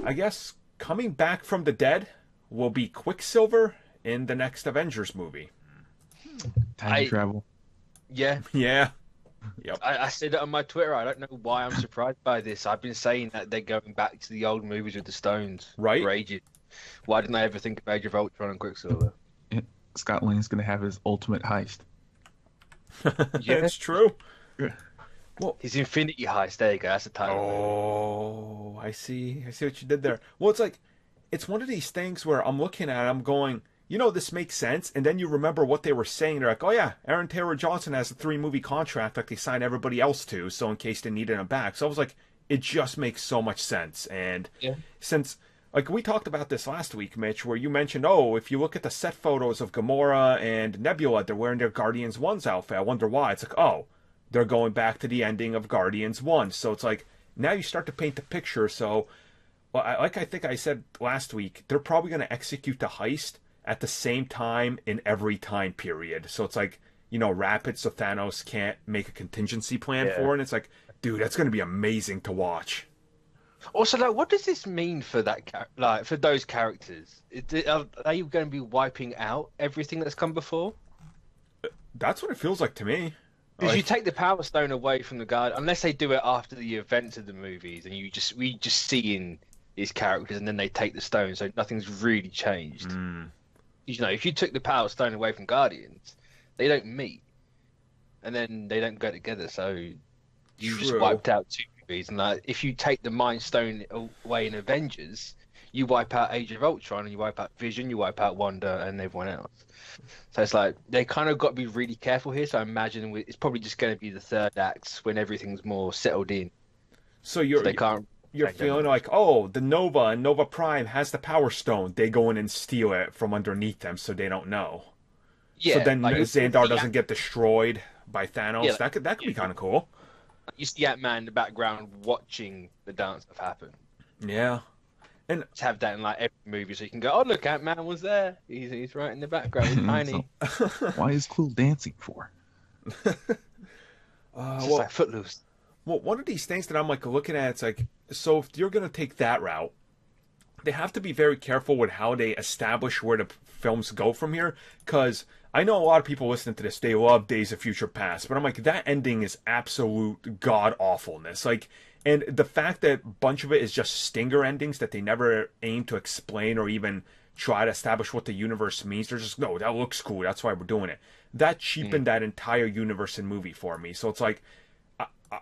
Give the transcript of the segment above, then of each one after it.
I guess coming back from the dead will be Quicksilver in the next Avengers movie. Time I travel. yeah. Yeah. Yep. I said it on my Twitter. I don't know why I'm surprised by this. I've been saying that they're going back to the old movies with the Stones Right? for ages. Why didn't I ever think of Age of Ultron and Quicksilver? Scott Lang's gonna have his ultimate heist. Yeah, It's true. Yeah. Well, his Infinity Heist. There you go. That's the title. oh, I see. I see what you did there. Well, it's like, it's one of these things where I'm looking at it, I'm going, this makes sense. And then you remember what they were saying. They're like, oh, yeah, Aaron Taylor Johnson has a 3-movie contract like they signed everybody else to. So in case they needed him back. So I was like, it just makes so much sense. And Yeah. since, like, we talked about this last week, Mitch, where you mentioned, oh, if you look at the set photos of Gamora and Nebula, they're wearing their Guardians 1's outfit. I wonder why. It's like, oh, they're going back to the ending of Guardians 1. So it's like, now you start to paint the picture. So, well, I think I said last week, they're probably going to execute the heist at the same time in every time period. So it's like, rapid, so Thanos can't make a contingency plan for it. And it's like, dude, that's going to be amazing to watch. Also, like, what does this mean for for those characters? Are they going to be wiping out everything that's come before? That's what it feels like to me. Because Like, you take the Power Stone away from the guard, unless they do it after the events of the movies, and we just see in these characters, and then they take the stone, so nothing's really changed. If you took the Power Stone away from Guardians, they don't meet, and then they don't go together. So you just True. wiped out 2 movies, and like if you take the Mind Stone away in Avengers, you wipe out Age of Ultron, and you wipe out Vision, you wipe out Wanda, and everyone else. So it's like they kind of got to be really careful here. So I imagine it's probably just going to be the third act when everything's more settled in. so So they can't. you're change feeling anything. like, oh, the Nova and Nova Prime has the Power Stone. They go in and steal it from underneath them, so they don't know. Yeah, So then like, Xandar doesn't get destroyed by Thanos. Yeah, that could be kind of cool. You see Ant-Man in the background watching the dance stuff happen. Yeah. And Just have that in like every movie, so you can go, "Oh, look, Ant-Man was there. He's right in the background, he's tiny." Why is Quill dancing for? It's just well, like Footloose. well, one of these things that I'm like looking at, it's like, so if you're gonna take that route, they have to be very careful with how they establish where the films go from here. Because I know a lot of people listening to this, they love Days of Future Past, but I'm like, that ending is absolute god awfulness. Like, and the fact that a bunch of it is just stinger endings that they never aim to explain or even try to establish what the universe means. They're just, no, that looks cool, that's why we're doing it. That cheapened that entire universe and movie for me. So it's like,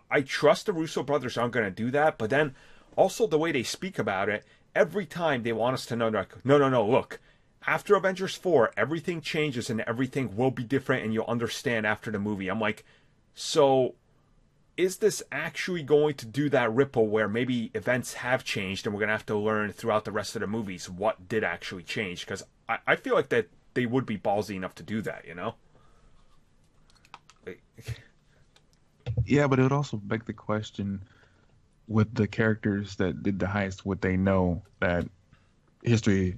I trust the Russo brothers aren't going to do that, but then also the way they speak about it, every time they want us to know, they're like, no, look, after Avengers 4, everything changes and everything will be different and you'll understand after the movie. I'm like, so is this actually going to do that ripple where maybe events have changed and we're going to have to learn throughout the rest of the movies what did actually change? Because I feel like that they would be ballsy enough to do that, Like, Yeah, but it would also beg the question with the characters that did the heist, would they know that history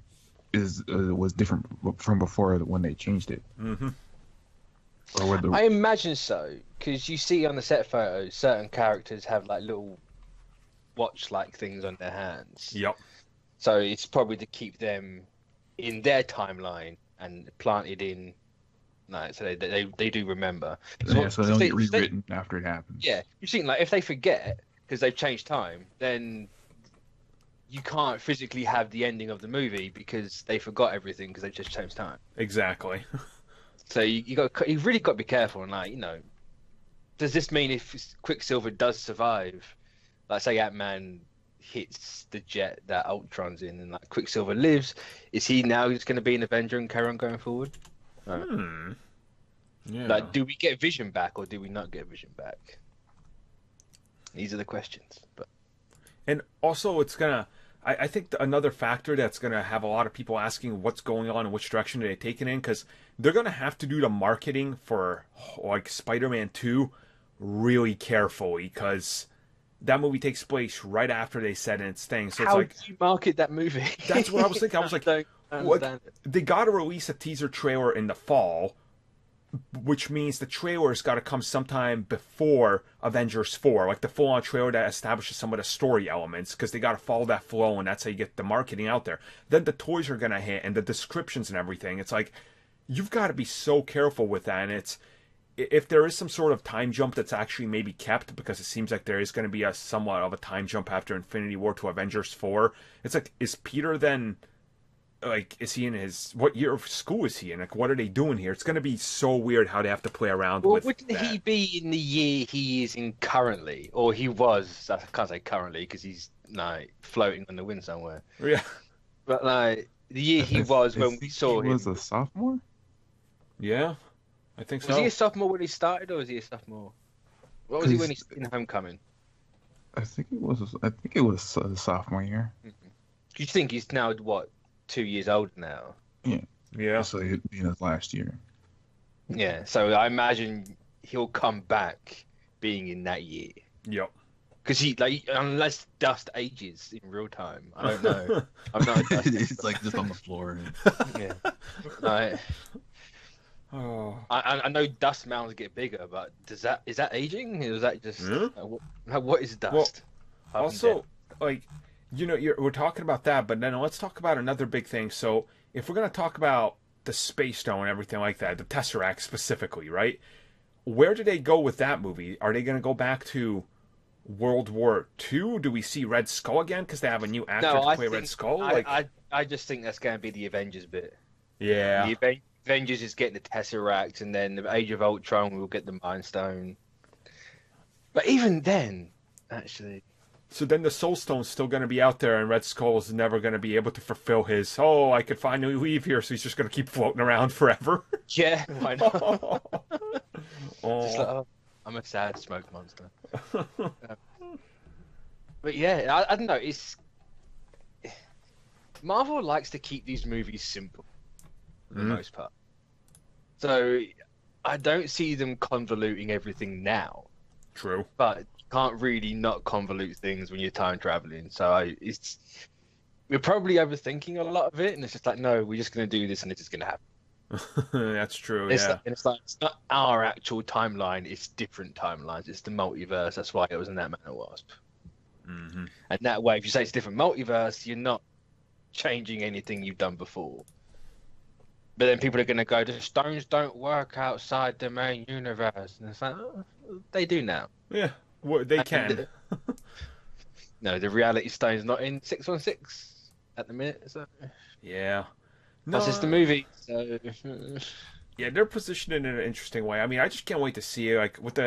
was different from before when they changed it? mm-hmm. Or were the I imagine so, because you see on the set photos, certain characters have like little watch-like things on their hands. Yep. So it's probably to keep them in their timeline and planted in. No, so they do remember. yeah, so they'll they- get rewritten after it happens. Yeah, you've seen like if they forget because they've changed time, then you can't physically have the ending of the movie because they forgot everything because they've just changed time. Exactly. So you really got to be careful and like does this mean if Quicksilver does survive, like say Ant-Man hits the jet that Ultron's in and like Quicksilver lives, is he now just going to be an Avenger and carry on going forward? Yeah. Like, do we get Vision back or do we not get Vision back? These are the questions. But And also, it's gonna. I think another factor that's gonna have a lot of people asking what's going on and which direction are they taking in, because they're gonna have to do the marketing for like Spider-Man 2 really carefully, because that movie takes place right after they said its thing. So how it's like, do you market that movie? that's what I was thinking. I was like, don't understand it. they got to release a teaser trailer in the fall, which means the trailer's got to come sometime before Avengers 4, like the full-on trailer that establishes some of the story elements, because they got to follow that flow, and that's how you get the marketing out there. Then the toys are going to hit, and the descriptions and everything. It's like, you've got to be so careful with that, and it's, if there is some sort of time jump that's actually maybe kept, because it seems like there is going to be a somewhat of a time jump after Infinity War to Avengers 4, it's like, is Peter then... like, is he in his, what year of school is he in? Like, what are they doing here? It's going to be so weird how they have to play around with wouldn't that. he be in the year he is in currently? Or he was, I can't say currently, because he's, like, floating on the wind somewhere. Yeah. But, like, the year he was when we saw him. He was a sophomore? Yeah, I think so. Was he a sophomore when he started, or was he a sophomore? What was he when he's in Homecoming? I think it was a sophomore year. Do you think he's now, what, 2 years old now? Yeah. So last year. Yeah, so I imagine he'll come back being in that year. Yep. Because he, like, unless Dust ages in real time, I don't know. I'm not a Dust. It's like just on the floor. Yeah. Like, Oh. I know Dust mounds get bigger, but is that aging? Or is that just what is Dust? Well, also, like, we're talking about that, but then let's talk about another big thing. So, if we're gonna talk about the Space Stone and everything like that, the Tesseract specifically, right? Where do they go with that movie? Are they gonna go back to World War II? Do we see Red Skull again because they have a new actor to play Red Skull? I just think that's gonna be the Avengers bit. Yeah. The Avengers is getting the Tesseract, and then the Age of Ultron will get the Mind Stone. But even then, actually. So then the Soul Stone's still going to be out there, and Red Skull's never going to be able to fulfill his, I could finally leave here, so he's just going to keep floating around forever. Yeah, why not? Just like, I'm a sad smoke monster. But yeah, I don't know. Marvel likes to keep these movies simple, for the most part. So I don't see them convoluting everything now. True. But can't really not convolute things when you're time traveling. So we're probably overthinking a lot of it, and it's just like, no, we're just going to do this, and it's just going to happen. That's true. It's not our actual timeline; it's different timelines. It's the multiverse. That's why it was in that Man of Wasp. Mm-hmm. And that way, if you say it's different multiverse, you're not changing anything you've done before. But then people are going to go, the stones don't work outside the main universe, and it's like, they do now. Yeah. Well, they can. No, the reality stone's not in 616 at the minute. So yeah, that's just the movie. So yeah, they're positioned in an interesting way. I mean, I just can't wait to see it. Like with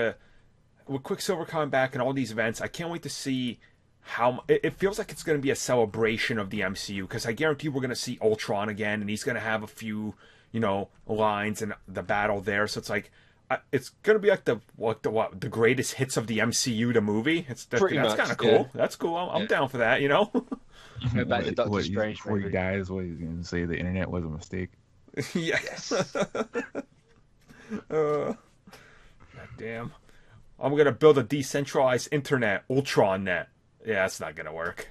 Quicksilver coming back and all these events, I can't wait to see how it feels like it's going to be a celebration of the MCU, because I guarantee we're going to see Ultron again, and he's going to have a few, lines in the battle there. So it's like. It's gonna be like the greatest hits of the MCU, the movie. That's kind of cool. Yeah. That's cool. I'm down for that. Go back to Doctor Strange. Before he dies, what he's gonna say? The internet was a mistake. Yes. God damn. I'm gonna build a decentralized internet, Ultron net. Yeah, that's not gonna work.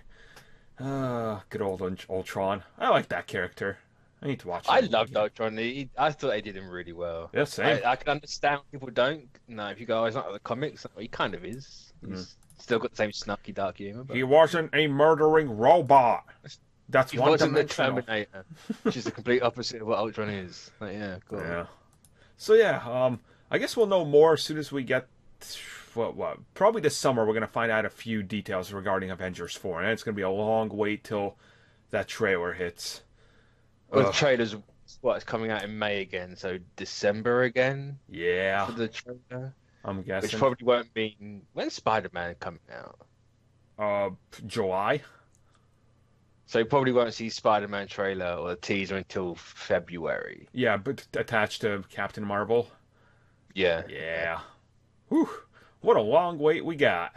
Good old Ultron. I like that character. I need to watch it. I loved Ultron. I thought they did him really well. Yeah, same. I can understand people don't. No, if you go, it's not like the comics. He kind of is. He's still got the same snarky, dark humor. But... He wasn't a murdering robot. That's he wasn't the Terminator, which is the complete opposite of what Ultron is. Like, yeah, cool. Yeah. So yeah, I guess we'll know more as soon as we get. Probably this summer we're gonna find out a few details regarding Avengers 4, and it's gonna be a long wait till that trailer hits. Well, the trailer's it's coming out in May again, so December again. Yeah. For the trailer, I'm guessing. Which probably won't mean when's Spider-Man coming out? July. So you probably won't see Spider-Man trailer or the teaser until February. Yeah, but attached to Captain Marvel. Yeah. Yeah. Whew. What a long wait we got.